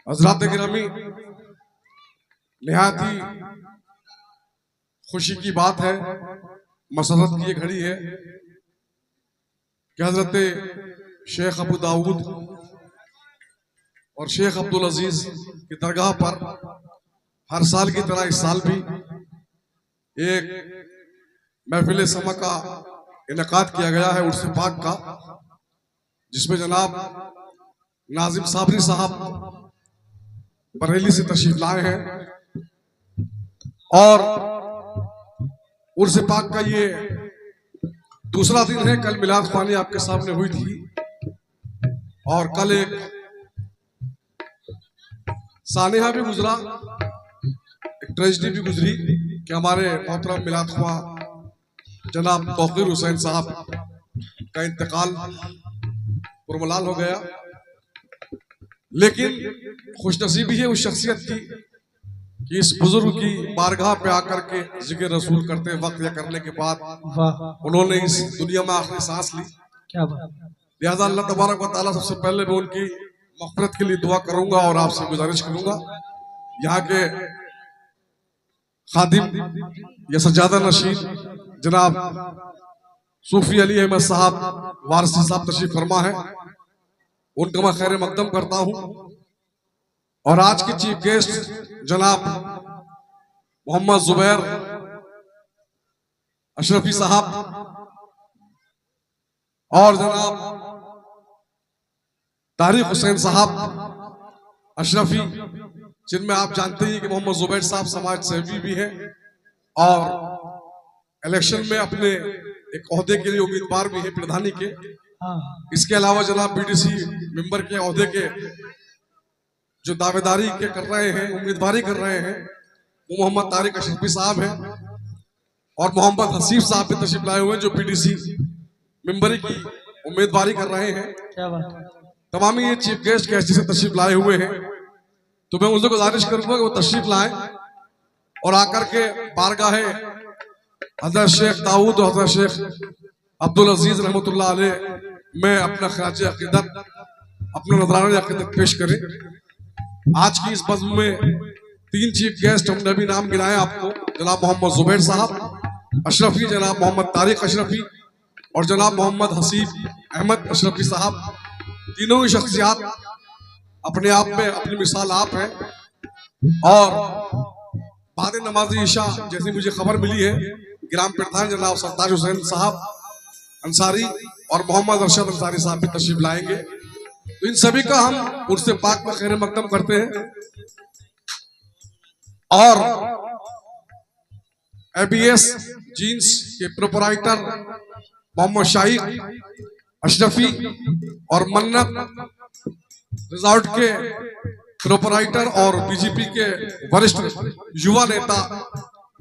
हजरात गिरामी, निहायत ही खुशी की बात है, मसरत की ये घड़ी है कि हजरत शेख अबू दाऊद और शेख अब्दुल अजीज की दरगाह पर हर साल की तरह इस साल भी एक महफिल समा का इनेकाद किया गया है उर्स पाक का, जिसमें जनाब नाजिम साबरी साहब बरेली से तशरीफ लाए हैं और उर्स पाक का ये दूसरा दिन है। कल मिलाद ख्वानी आपके सामने हुई थी और कल एक सानेहा भी गुजरा, एक ट्रेजिडी भी गुजरी कि हमारे मोहतरम मिलाद ख्वा जनाब तौकीर हुसैन साहब का इंतकाल पुरमलाल हो गया। लेकिन खुशनसीबी है उस शख्सियत की कि इस बुजुर्ग की बारगाह पे आकर के जिक्र रसूल करते वक्त या करने के बाद उन्होंने इस दुनिया में आखिरी सांस ली। लिहाजा अल्लाह तबारक व तआला सबसे पहले मैं उनकी मग़फ़िरत के लिए दुआ करूंगा और आपसे गुजारिश करूंगा यहाँ के खादिम या सज्जादा नशीन जनाब सूफी अली अहमद साहब वारसी साहब तशरीफ फरमा है, उनका मैं खैर मकदम करता हूं। और आज के चीफ गेस्ट जनाब मोहम्मद जुबैर अशरफी साहब और जनाब तारिक हुसैन साहब अशरफी, जिनमें आप जानते हैं कि मोहम्मद जुबैर साहब समाज सेवी भी हैं और इलेक्शन में अपने एक ओहदे के लिए उम्मीदवार भी है प्रधानी के। इसके अलावा जनाब बीडीसी मेंबर के ओहदे के जो दावेदारी के कर रहे हैं, उम्मीदवारी कर रहे हैं, वो मोहम्मद तारिक अशरफी साहब हैं और मोहम्मद हसीब साहब भी तशरीफ लाए हुए हैं जो पीडीसी मेंबरी की उम्मीदवारी कर रहे हैं। तमाम ये चीफ गेस्ट कैसे से तशरीफ लाए हुए हैं, तो मैं उनसे गुजारिश करूंगा कि वो तशरीफ लाएं और आकर के बारगाह हज़रत शेख दाऊद और हज़रत शेख अब्दुल अजीज रहमतुल्लाह अलैह में अपना खराज अकीदत, अपना नजराना अकीदत पेश करें। आज की इस बज़्म में तीन चीफ गेस्ट हमने अभी नाम गिनाए आपको, जनाब मोहम्मद जुबैर साहब अशरफी, जनाब मोहम्मद तारिक अशरफी और जनाब मोहम्मद हसीब अहमद अशरफी साहब। तीनों ही शख्सियात अपने आप में अपनी मिसाल आप हैं और बाद नमाज ईशा जैसी मुझे खबर मिली है ग्राम प्रधान जनाब सरताज हुसैन साहब अंसारी और मोहम्मद अरशद अंसारी साहब भी तशरीफ लाएंगे। तो इन सभी का हम उर्स पाक में खैर मकदम करते हैं और एबीएस जीन्स के प्रोपराइटर मोहम्मद शाहिद अशरफी और मन्नत रिजॉर्ट के प्रोपराइटर और बीजेपी के वरिष्ठ युवा नेता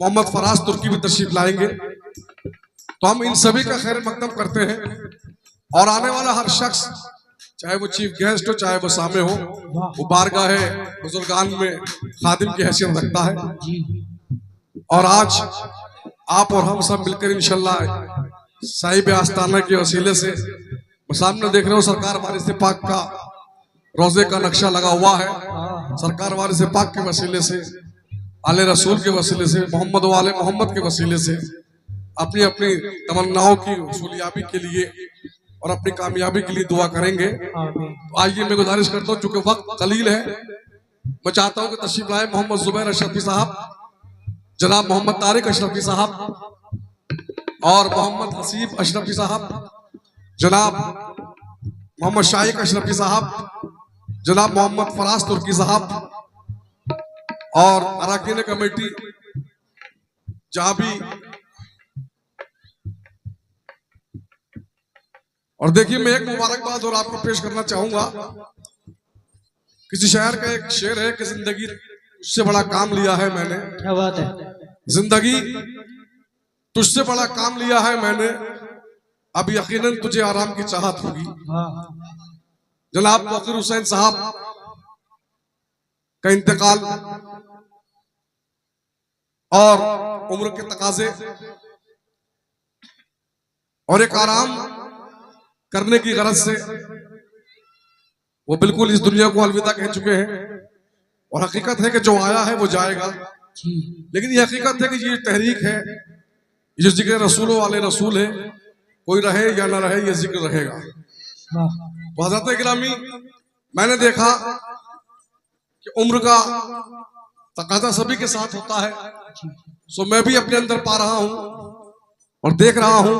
मोहम्मद फराज तुर्की भी तशरीफ लाएंगे। तो हम इन सभी का खैर मकदम करते हैं और आने वाला हर शख्स, चाहे वो चीफ गेस्ट हो चाहे वो सामे हो, वो बारगाह है बुजुर्गान में खादिम की हैसियत रखता है। और आज आप और हम सब मिलकर इंशाल्लाह साहिब आस्ताना के वसीले से, सामने देख रहे हो सरकार वारिस पाक का रोजे का नक्शा लगा हुआ है, सरकार वारिस पाक के वसीले से, आले रसूल के वसीले से, मोहम्मद वाले मोहम्मद के वसीले से अपनी अपनी तमन्नाओं की हुसूलियाबी के लिए और अपनी कामयाबी के लिए दुआ करेंगे। तो आइए मैं गुजारिश करता हूँ, चूंकि वक्त कलील है, मैं चाहता हूँ कि तशरीफ लाए मोहम्मद जुबैर अशरफी साहब, जनाब मोहम्मद तारिक अशरफी साहब और मोहम्मद हसीब अशरफी साहब, जनाब मोहम्मद शाहिद अशरफी साहब, जनाब मोहम्मद फराज तुर्की साहब और अरकान कमेटी जहां भी। और देखिए, मैं एक मुबारकबाद और आपको पेश करना चाहूंगा। किसी शहर का एक शेर है कि जिंदगी तुझसे बड़ा काम लिया है मैंने। क्या बात है। जिंदगी तुझसे बड़ा काम लिया है मैंने, अब यकीनन तुझे आराम की चाहत होगी। जनाब तौकीर हुसैन साहब का इंतकाल और उम्र के तकाजे और एक आराम करने की गरज से वो बिल्कुल इस दुनिया को अलविदा कह चुके हैं। और हकीकत है कि जो आया है वो जाएगा, लेकिन ये हकीकत है कि ये तहरीक है, ये जिक्र रसूलों वाले रसूल है, कोई रहे या ना रहे ये जिक्र रहेगा। तो हज़रत गिरामी, मैंने देखा कि उम्र का तकाजा सभी के साथ होता है, सो मैं भी अपने अंदर पा रहा हूं और देख रहा हूं,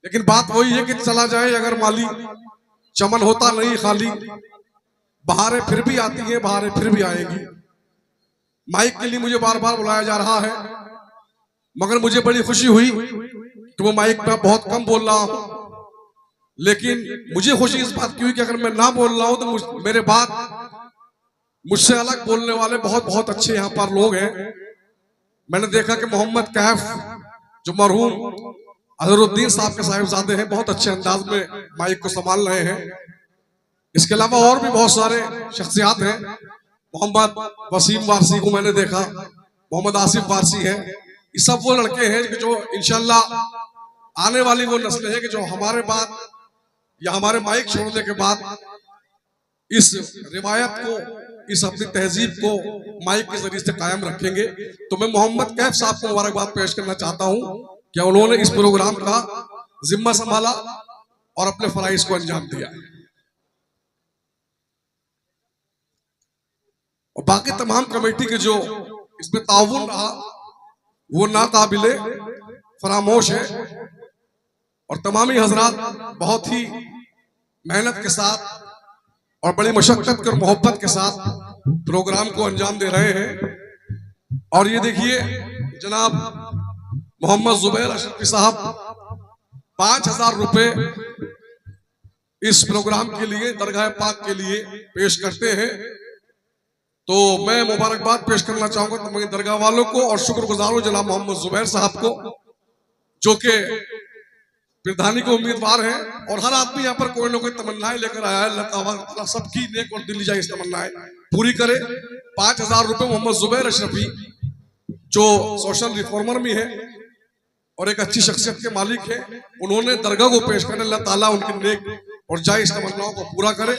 लेकिन बात वही है कि चला जाए अगर माली, चमन होता नहीं खाली, बहारें फिर भी आती हैं, बहारें फिर भी आएंगी। माइक के लिए मुझे बार बार बुलाया जा रहा है, मगर मुझे बड़ी खुशी हुई कि वो माइक पे बहुत कम बोल रहा हूं, लेकिन मुझे खुशी इस बात की हुई कि अगर मैं ना बोल रहा हूं तो मेरे बाद मुझसे अलग बोलने वाले बहुत बहुत अच्छे यहाँ पर लोग हैं। मैंने देखा कि मोहम्मद कैफ जो मरहूम अजहरुद्दीन साहब के साहिबजादे हैं, बहुत अच्छे अंदाज में माइक को संभाल रहे हैं। इसके अलावा और भी बहुत सारे शख्सियात हैं। मोहम्मद वसीम वारसी को मैंने देखा, मोहम्मद आसिफ वारसी है। ये सब वो लड़के हैं कि जो इंशाल्लाह आने वाली वो नस्ल है कि जो हमारे बाद या हमारे माइक छोड़ने के बाद इस रिवायत को, इस अपनी तहजीब को माइक के जरिए से कायम रखेंगे। तो मैं मोहम्मद कैफ साहब को मुबारकबाद पेश करना चाहता हूं कि उन्होंने इस प्रोग्राम का जिम्मा संभाला और अपने फराइज को अंजाम दिया। और बाकी तमाम कमेटी के जो इसमें ताउन रहा वो नाकाबिले फरामोश है, और तमामी हजरात बहुत ही मेहनत के साथ और बड़ी मशक्कत और मोहब्बत के साथ प्रोग्राम को अंजाम दे रहे हैं। और ये देखिए जनाब मोहम्मद जुबैर अशरफी साहब 5,000 रुपए इस प्रोग्राम के लिए, दरगाह पाक के लिए पेश करते हैं। तो मैं मुबारकबाद पेश करना चाहूंगा तमाम दरगाह वालों को और शुक्रगुजार हूं जनाब मोहम्मद जुबैर साहब को, जो कि प्रधानी के उम्मीदवार हैं। और हर आदमी यहाँ पर कोई ना कोई तमन्नाएं लेकर आया है, अल्लाह सबकी नेक और दिल जाए इस तमन्नाएं पूरी करे। 5,000 रुपए मोहम्मद जुबैर अशरफी जो सोशल रिफॉर्मर भी है और एक अच्छी शख्सियत के मालिक है, उन्होंने दरगाह को पेश करने, अल्लाह ताला उनकी नेक और जायज़ तमन्नाओं को पूरा करे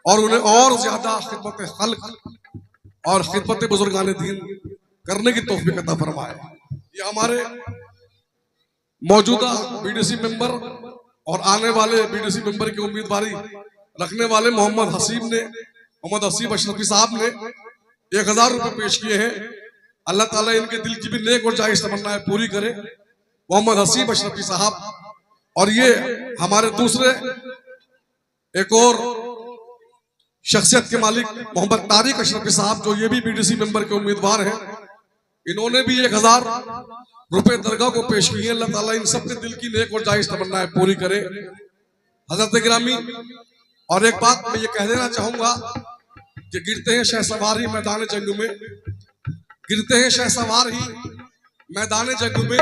और उन्हें और ज्यादा खिदमत खल्क और खिदमत बुजुर्गान दीन करने की तौफीक अता फरमाए। ये हमारे मौजूदा बीडीसी मेंबर और आने वाले बीडीसी मेंबर की उम्मीदवारी रखने वाले मोहम्मद हसीब अशरफी साहब ने 1,000 रुपए पेश किए हैं। अल्लाह ताला इनके दिल की भी नेक और जायज़ तमन्नाएं पूरी करे, मोहम्मद हसीब अशरफी साहब। और ये हमारे दूसरे एक और शख्सियत के मालिक मोहम्मद तारिक अशरफी साहब, जो ये भी बीडीसी मेंबर के उम्मीदवार हैं, इन्होंने भी 1,000 रुपए दरगाह को पेश किए। अल्लाह ताला इन सबके दिल की नेक और जायज़ तमन्नाएं पूरी करे। हजरत गिरामी, और एक बात मैं ये कह देना चाहूंगा कि गिरते हैं शहसवार ही मैदान जंग में, गिरते हैं शहसवार ही मैदान जंग में,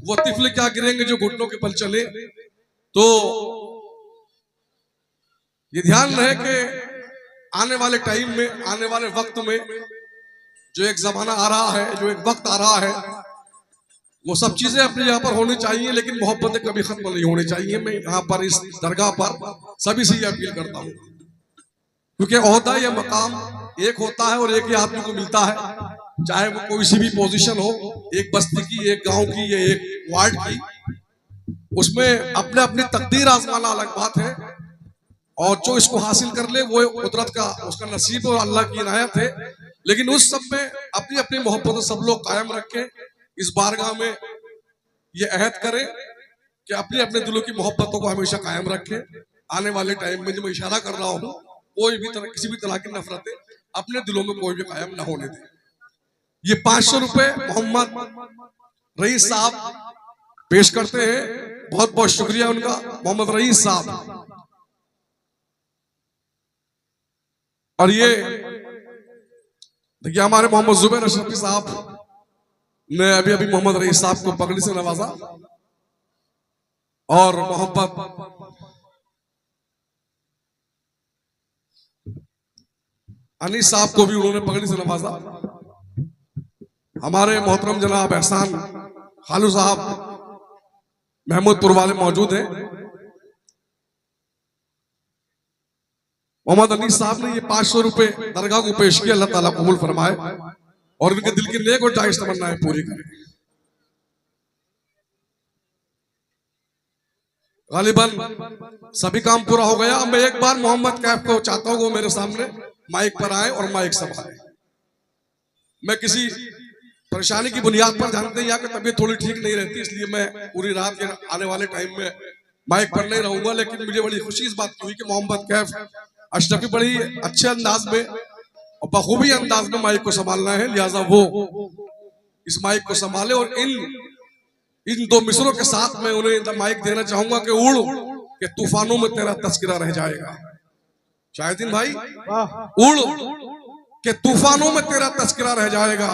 वो तिफल क्या गिरेंगे जो घुटनों के बल चले। तो ये ध्यान रहे कि आने वाले टाइम में, आने वाले वक्त में जो एक जमाना आ रहा है, जो एक वक्त आ रहा है, वो सब चीजें अपने यहाँ पर होनी चाहिए, लेकिन मोहब्बतें कभी खत्म नहीं होनी चाहिए। मैं यहाँ पर इस दरगाह पर सभी से ये अपील करता हूँ, क्योंकि ओहदा या मकाम एक होता है और एक ही आदमी को मिलता है, चाहे वो कोई सी भी पोजीशन हो, एक बस्ती की, एक गांव की या एक वार्ड की, उसमें अपने अपनी तकदीर आजमाना अलग बात है। और जो इसको हासिल कर ले वो कुदरत का, उसका नसीब और अल्लाह की इनायत है। लेकिन उस सब में अपनी अपनी मोहब्बत सब लोग कायम रखें, इस बारगाह में ये अहद करें कि अपने अपने दिलों की मोहब्बतों को हमेशा कायम रखें। आने वाले टाइम में जो मैं इशारा कर रहा हूँ, कोई भी तरह, किसी भी तरह की नफरतें अपने दिलों में कोई भी कायम न होने दें। ये 500 रुपए मोहम्मद रईस साहब पेश करते हैं, बहुत बहुत शुक्रिया उनका, मोहम्मद रईस साहब। और ये देखिए हमारे मोहम्मद जुबैर अशरफी साहब ने अभी अभी मोहम्मद रईस साहब को पगड़ी से नवाजा, और मोहम्मद अनीस साहब को भी उन्होंने पगड़ी से नवाजा। हमारे मोहतरम जनाब एहसान खालू साहब महमूदपुर वाले मौजूद हैं। मोहम्मद अली साहब ने ये 500 रुपए दरगाह को पेश किया। अल्लाह ताला कबूल फरमाए और उनके दिल की नेक और जायज तमन्नाएं पूरी करें। गालिबन सभी काम पूरा हो गया। मैं एक बार मोहम्मद कैफ को चाहता हूँ वो मेरे सामने माइक पर आए और माइक संभाले। मैं किसी परेशानी की बुनियाद पर, जानते हैं यहाँ की तबीयत थोड़ी ठीक नहीं रहती, इसलिए मैं पूरी रात के आने वाले टाइम में माइक पर नहीं रहूंगा। लेकिन मुझे बड़ी खुशी इस बात की हुई कि मोहम्मद कैफ अशरफी बड़ी अच्छे अंदाज में और बखूबी अंदाज में माइक को संभालना है, लिहाजा वो इस माइक को संभाले। और इन दो मिसरों के साथ मैं उन्हें माइक देना चाहूंगा कि उड़ के तूफानों में तेरा तस्करा रह जाएगा। शाहिदीन भाई, उड़ के तूफानों में तेरा तस्करा रह जाएगा,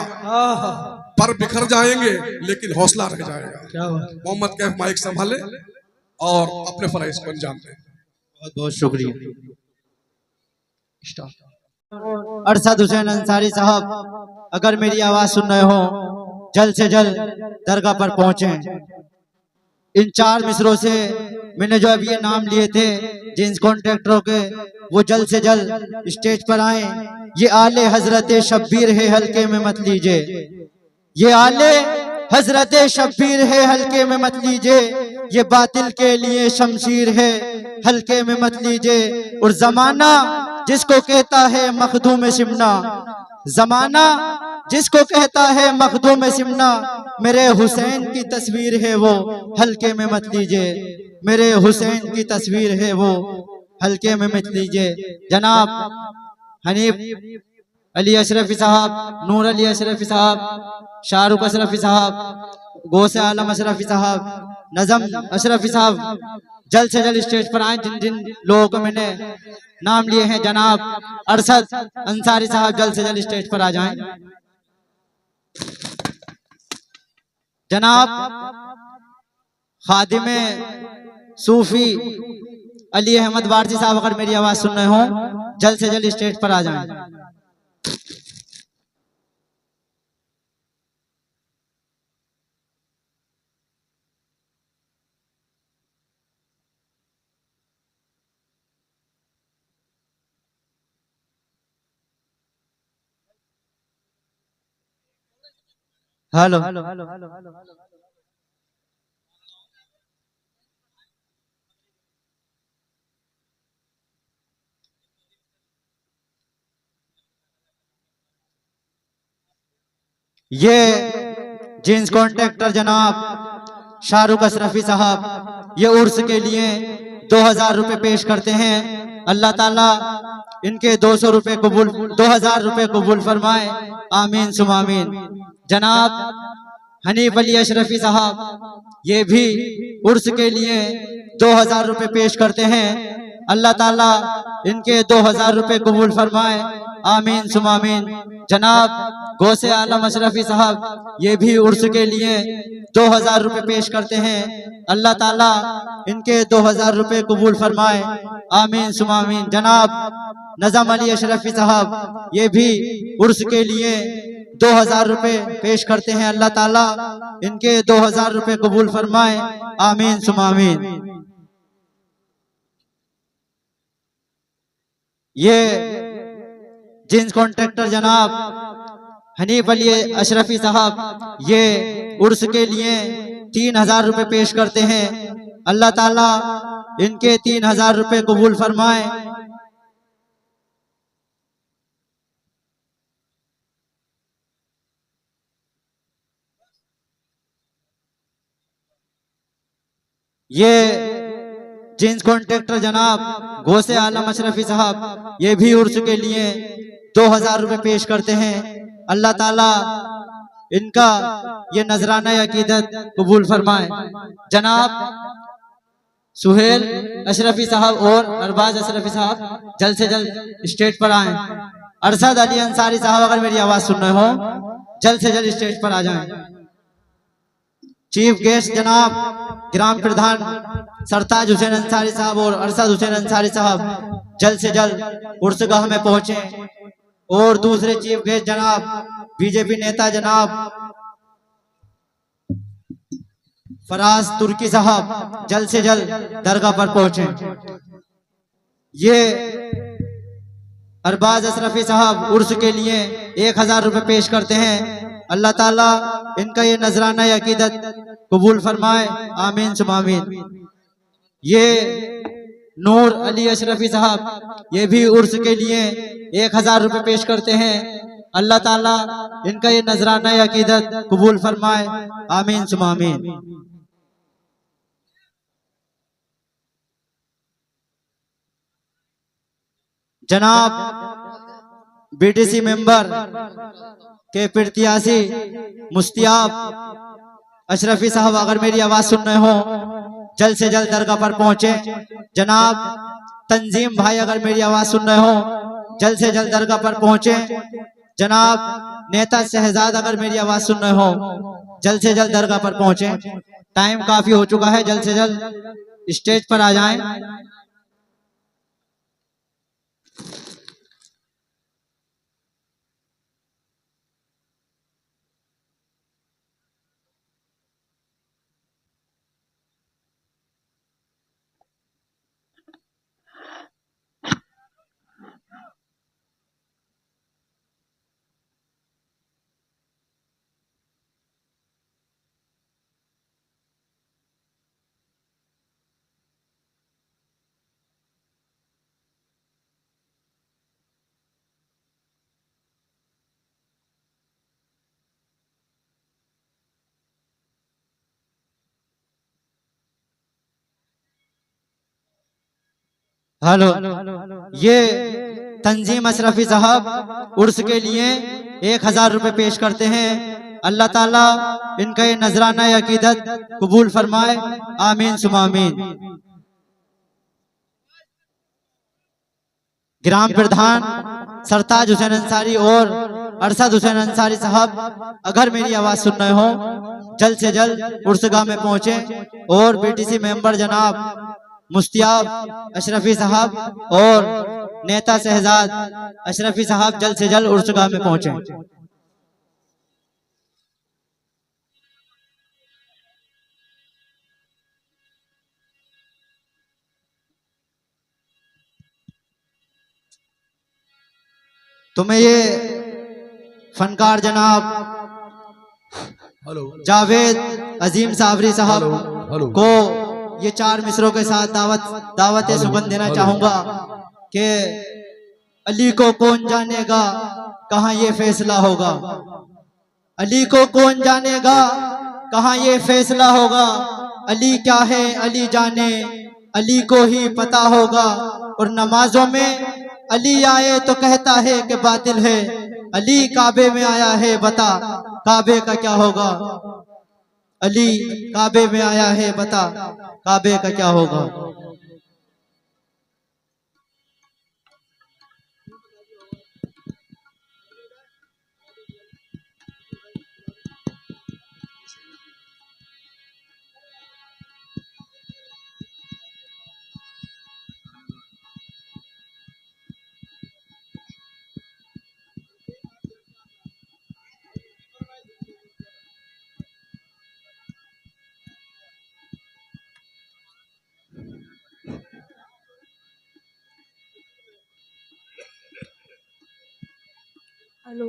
पर बिखर जाएंगे लेकिन हौसला रह जाएगा। मोहम्मद कैफ माइक संभाले और अपने फराइज को अंजाम दें। बहुत बहुत शुक्रिया। अरशद हुसैन अंसारी साहब, अगर मेरी आवाज सुन रहे हो, जल्द से जल्द दरगाह पर पहुंचे। इन 4 मिसरों से मैंने जो अभी ये नाम लिए थे जींस कॉन्ट्रैक्टरों के, वो जल्द से जल्द स्टेज पर आए। ये आले हजरत शब्बीर है, हल्के में मत लीजिए। ये आले हजरत शब्बीर है, हल्के में मत लीजिए। ये बातिल के लिए शमशीर है, हल्के में मत लीजिए। और जमाना जिसको कहता है मखदूम सिमना, जमाना जिसको कहता है मखदूम सिमना, मेरे हुसैन की तस्वीर है वो, हल्के में मत लीजिए। मेरे हुसैन की तस्वीर है वो, हल्के में मत लीजिए। जनाब हनीफ अली अशरफी साहब, नूर अली अशरफी साहब, शाहरुख अशरफी साहब, गौसे आलम अशरफी साहब, नजम अशरफी साहब, जल्द से जल्द स्टेज पर आए। जिन जिन लोगों को मैंने नाम लिए हैं, जनाब अरशद अंसारी साहब जल्द से जल्द स्टेज पर आ जाएं। जनाब खादिम सूफी अली अहमद वारसी साहब, अगर मेरी आवाज सुन रहे हो, जल्द से जल्द स्टेज पर आ जाएं। हेलो, ये जींस कॉन्ट्रैक्टर जनाब शाहरुख अशरफी साहब, ये उर्स के लिए 2000 रुपए पेश करते हैं। अल्लाह ताला इनके 200 रुपए कबूल, 2000 रुपए कबूल फरमाए, आमीन सुम आमीन। जनाब हनीफ अली अशरफी साहब, ये भी उर्स के लिए 2000 रुपए पेश करते हैं। अल्लाह ताला इनके 2000 रुपए कबूल फरमाए, आमीन सुम आमीन। जनाब गौसे आलम अशरफी साहब, ये भी उर्स के लिए 2000 रुपए पेश करते हैं। अल्लाह ताला इनके 2000 रुपए कबूल फरमाए, आमीन सुम आमीन। जनाब नजम अली अशरफी साहब, ये भी उर्स के लिए 2000 रुपए पेश करते हैं। अल्लाह ताला इनके 2000 रुपए कबूल फरमाए, आमीन सुम आमीन। ये जींस कॉन्ट्रैक्टर जनाब हनीफ अली अशरफी साहब, ये उर्स के लिए 3000 रुपए पेश करते हैं। अल्लाह ताला इनके 3000 रुपए कबूल फरमाए। ये जींस कॉन्ट्रैक्टर जनाब गौसे आलम अशरफी साहब, ये भी उर्स के लिए 2000 रुपए पेश करते हैं। अल्लाह ताला इनका ये नजराना अकीदत कबूल फरमाए। जनाब सुहेल अशरफी साहब और अरबाज अशरफी साहब जल्द से जल्द स्टेज पर आए। अरशद अली अंसारी साहब, अगर मेरी आवाज सुन रहे हो, जल्द से जल्द स्टेज पर आ जाएं। चीफ गेस्ट जनाब ग्राम प्रधान सरताज हुसैन अंसारी साहब और अरशद हुसैन अंसारी साहब जल्द से जल्द उर्सगाह में पहुंचे। और दूसरे चीफ गेस्ट जनाब बीजेपी नेता जनाब फराज तुर्की साहब जल्द से जल्द दरगाह पर पहुंचे। ये अरबाज अशरफी साहब उर्स के लिए 1000 रुपए पेश करते हैं। अल्लाह ताला इनका ये नजराना अकीदत कबूल फरमाए, आमीन सुम आमीन। ये नूर अली अशरफी साहब ये भी उर्स के लिए 1000 रुपए पेश करते हैं। अल्लाह ताला इनका ये नजराना अकीदत कबूल फरमाए, आमीन सुम आमीन। जनाब बीटीसी मेंबर के प्रत्याशी मुस्तियाब अशरफी साहब अगर मेरी आवाज सुन रहे हो जल्द से जल्द दरगाह पर पहुंचे। जनाब तंजीम भाई अगर मेरी आवाज सुन रहे हो जल्द से जल्द दरगाह पर पहुंचे। जनाब नेता शहजाद अगर मेरी आवाज सुन रहे हो जल्द से जल्द दरगाह पर पहुंचे। टाइम काफी हो चुका है, जल्द से जल्द स्टेज पर आ जाएं। हेलो, ये तंजीम अशरफी साहब उर्स के लिए 1000 रुपए पेश करते हैं। अल्लाह ताला इनका ये नजराना अकीदत कबूल फरमाए, आमीन सुम आमीन। ग्राम प्रधान सरताज हुसैन अंसारी और अरशद हुसैन अंसारी साहब अगर मेरी आवाज सुन रहे हो जल्द से जल्द उर्सगाह में पहुंचे। और बीटीसी मेंबर जनाब मुस्तियाब अशरफी साहब और नेता शहजाद अशरफी साहब जल्द से जल्द उर्सगाह में पहुंचे। तुम्हें ये फनकार जनाब जावेद अजीम सावरी साहब को ये 4 मिसरों के साथ दावत सुगंध देना चाहूंगा कि अली को कौन जानेगा कहाँ ये फैसला होगा। अली को कौन जानेगा कहाँ ये फैसला होगा। अली क्या है अली जाने अली को ही पता होगा। और नमाजों में अली आए तो कहता है कि बातिल है। अली काबे में आया है बता काबे का क्या होगा। अली काबे में आया है बता काबे का क्या होगा। Hello,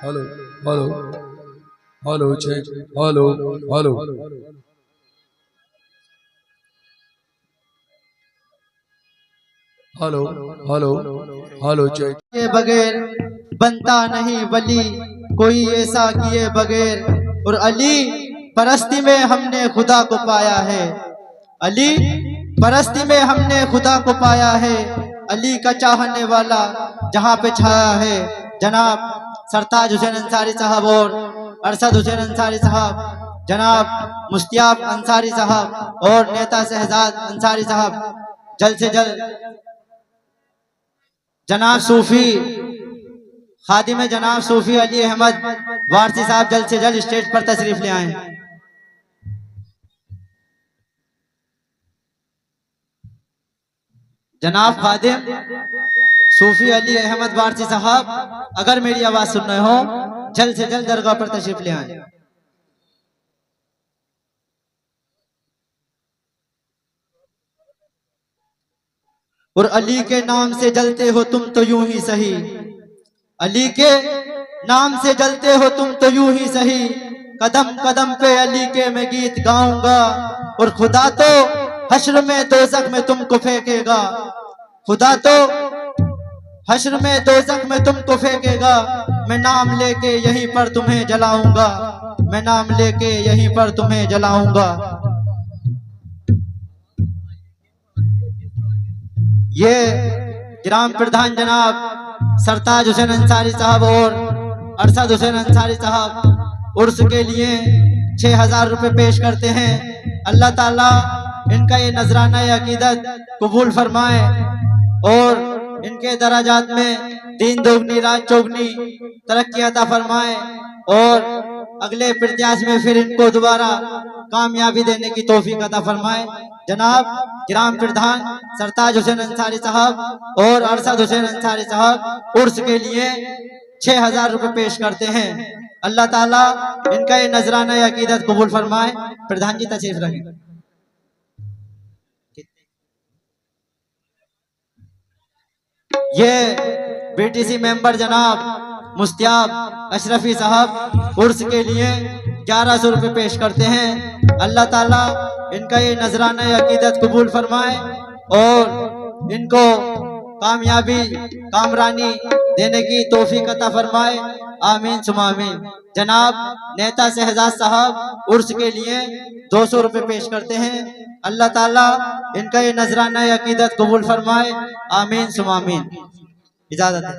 hello hello hello check hello hello hello hello hello check. के बगैर बनता नहीं वली कोई ऐसा किए बगैर। और अली परस्ती में हमने खुदा को पाया है। अली परस्ती में हमने खुदा को पाया है। अली का चाहने वाला जहाँ पे छाया है। जनाब सरताज हुसैन अंसारी साहब और अरशद हुसैन अंसारी साहब, जनाब मुस्तियाब अंसारी साहब और नेता शहजाद अंसारी साहब जल्द से जल्द। जनाब सूफी खादिम जनाब सूफी अली अहमद वारसी साहब जल्द से जल्द स्टेज पर तशरीफ ले आए। जनाब खादिम सूफी अली अहमद वारसी साहब अगर मेरी आवाज सुन रहे हो जल्द से जल्द दरगाह पर तशरीफ ले आए। और अली के नाम से जलते हो तुम तो यूं ही सही, अली के नाम से जलते हो तुम तो यूं ही सही, कदम कदम पे अली के मैं गीत गाऊंगा। और खुदा तो हश्र में दोज़ख में तुमको फेंकेगा, खुदा तो हश्र में दोज़ख में तुमको फेंकेगा। मैं नाम लेके यहीं पर तुम्हें जलाऊंगा, मैं नाम लेके यहीं पर तुम्हें जलाऊंगा। ये ग्राम प्रधान जनाब सरताज हुसैन अंसारी साहब और अरशद हुसैन अंसारी साहब उर्स के लिए 6000 रुपए पेश करते हैं। अल्लाह ताला इनका ये नजराना अकीदत कबूल फरमाए और इनके दराजात में दीन दोगनी रात चौगनी तरक्की अता फरमाए और अगले प्रत्याश में फिर इनको दोबारा कामयाबी देने की तौफीक अता फरमाए। जनाब ग्राम प्रधान सरताज हुसैन अंसारी साहब और अरशद हुसैन अंसारी साहब उर्स के लिए 6000 रुपए पेश करते हैं। अल्लाह ताला इनका ये नजराना अकीदत कबूल फरमाए। प्रधान जी तशरीफ रखें। ये बीटीसी मेंबर जनाब मुस्तियाब अशरफी साहब उर्स के लिए 1100 रुपए पेश करते हैं। अल्लाह ताला इनका ये नजराना अकीदत कबूल फरमाए और इनको कामयाबी कामरानी देने की तौफीक अता फरमाए। आमीन सुमा आमीन। जनाब नेता शहजाद साहब उर्स के लिए 200 रुपए पेश करते हैं। अल्लाह ताला इनका ये नजराना अकीदत कबूल फरमाए। आमीन सुमा आमीन। इजाजत है।